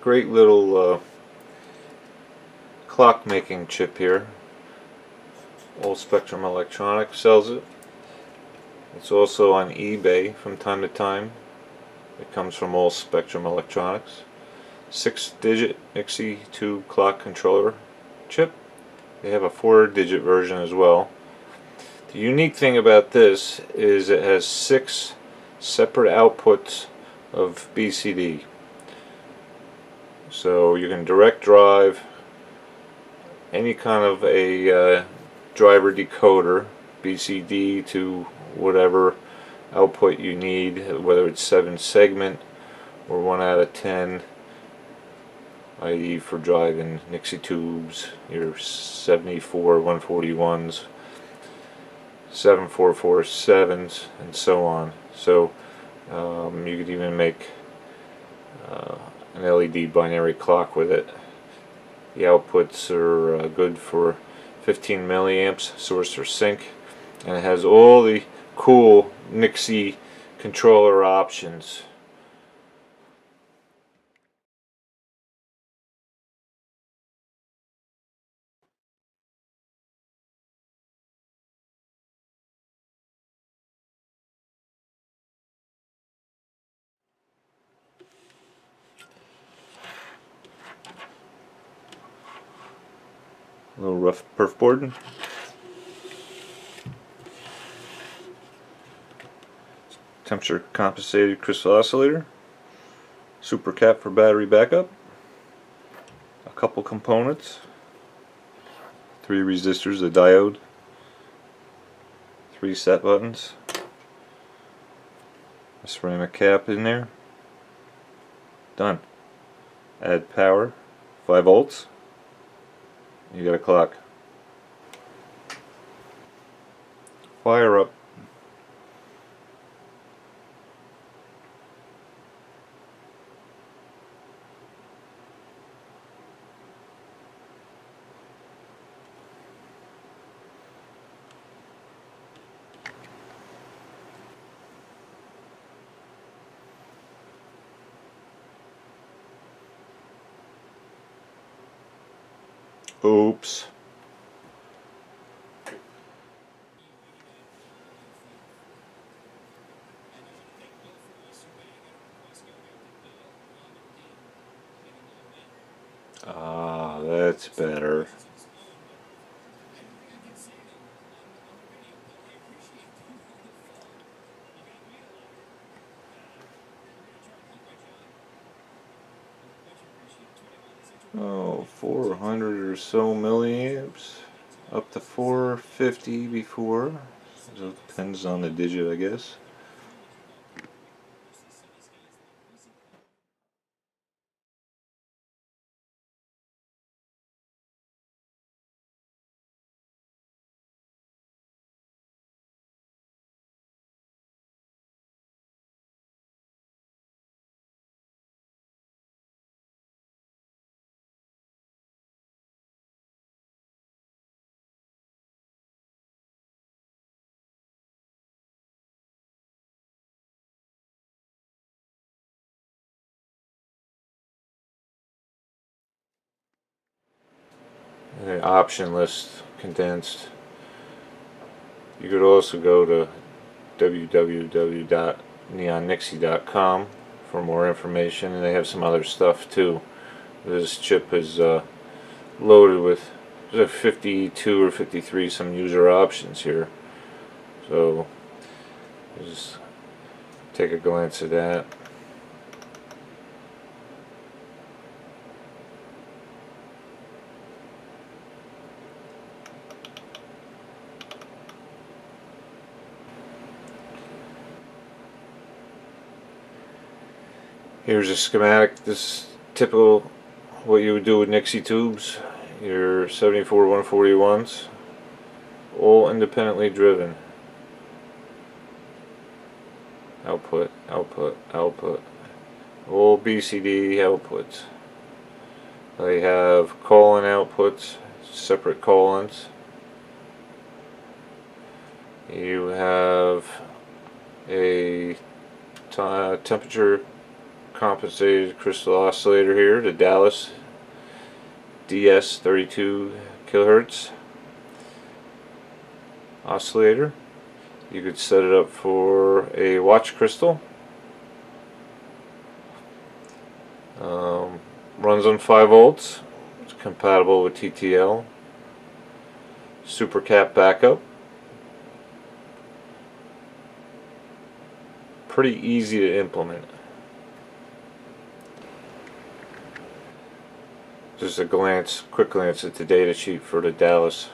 great little clock making chip here. All Spectrum Electronics sells it. It's also on eBay from time to time. It comes from All Spectrum Electronics. 6-digit Nixie tube clock controller chip. They have a 4-digit version as well. The unique thing about this is it has 6 separate outputs of BCD. So you can direct drive any kind of a driver decoder, BCD, to whatever output you need, whether it's 7 segment or 1 out of 10, i.e. for driving Nixie tubes, your 74 141s, 7447s, and so on. So you could even make an LED binary clock with it. The outputs are good for 15 milliamps, source or sync, and it has all the cool Nixie controller options. A little rough perf board. Temperature compensated crystal oscillator. Super cap for battery backup. A couple components. 3 resistors, a diode. 3 set buttons. A ceramic cap in there. Done. Add power. 5 volts. You got a clock. Fire up. Oops. Ah, that's better. Oh, 400 or so milliamps, up to 450 before, so it depends on the digit, I guess. The option list condensed. You could also go to www.neonnixie.com for more information, and they have some other stuff too. This chip is loaded with 52 or 53 some user options here, so just take a glance at that. Here's a schematic. This is typical what you would do with Nixie tubes. Your 74 141s, all independently driven. Output, output, output. All BCD outputs. They have colon outputs, separate colons. You have a temperature compensated crystal oscillator here, the Dallas DS 32 kilohertz oscillator. You could set it up for a watch crystal. Runs on 5 volts. It's compatible with TTL. Super cap backup. Pretty easy to implement. Just a quick glance at the data sheet for the Dallas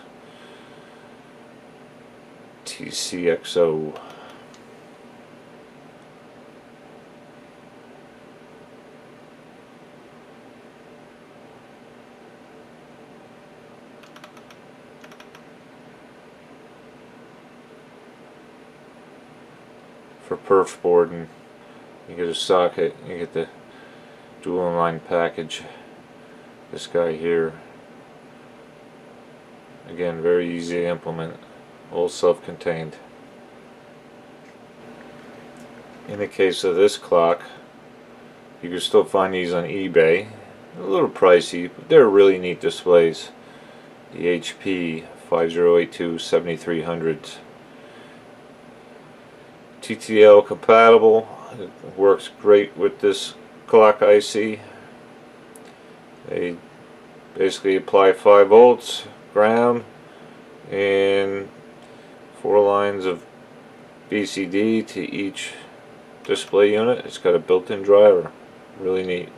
TCXO. For perf boarding, you get a socket, you get the dual inline package. This guy here, again, very easy to implement, all self-contained. In the case of this clock, you can still find these on eBay. A little pricey, but they're really neat displays. The HP 5082 7300s. TTL compatible. It works great with this clock IC. They basically apply 5 volts, ground, and 4 lines of BCD to each display unit. It's got a built-in driver. Really neat.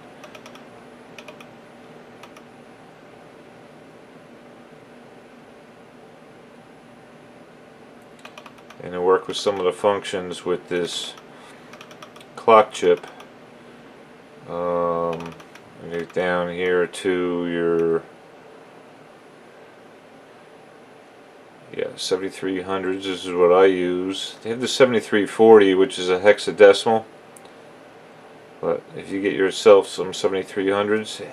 And to work with some of the functions with this clock chip, get down here to your 7300s. This is what I use. They have the 7340, which is a hexadecimal, but if you get yourself some 7300s,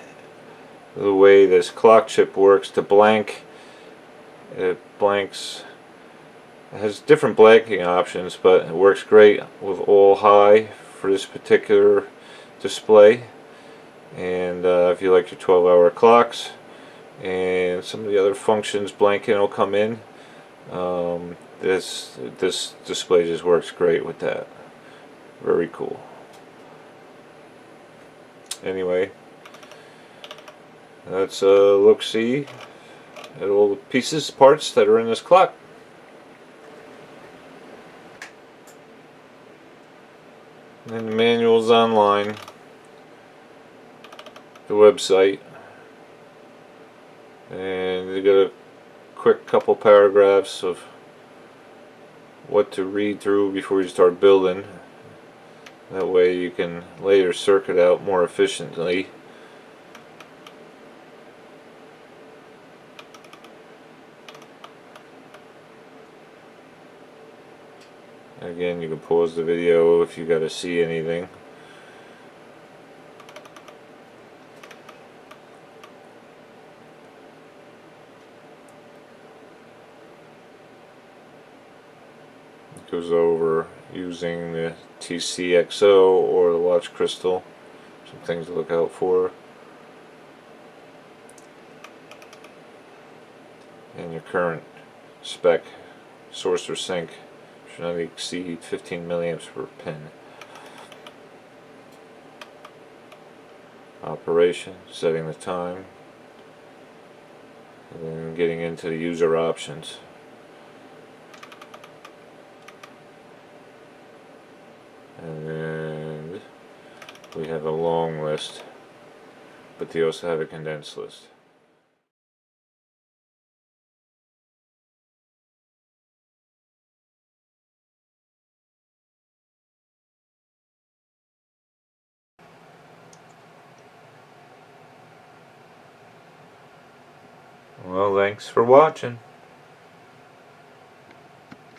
the way this clock chip works, to blank, it blanks. It has different blanking options, but it works great with all high for this particular display. And if you like your 12-hour clocks and some of the other functions, blanking will come in. This display just works great with that. Very cool. Anyway, that's a look-see at all the pieces, parts that are in this clock. And the manual's online, the website, and they got a quick couple paragraphs of what to read through before you start building. That way you can lay your circuit out more efficiently. Again, you can pause the video if you got to see anything. It goes over using the TCXO or the watch crystal. Some things to look out for. And your current spec, source or sink, should not exceed 15 milliamps per pin. Operation, setting the time, and then getting into the user options. And then we have a long list, but they also have a condensed list. Well, thanks for watching.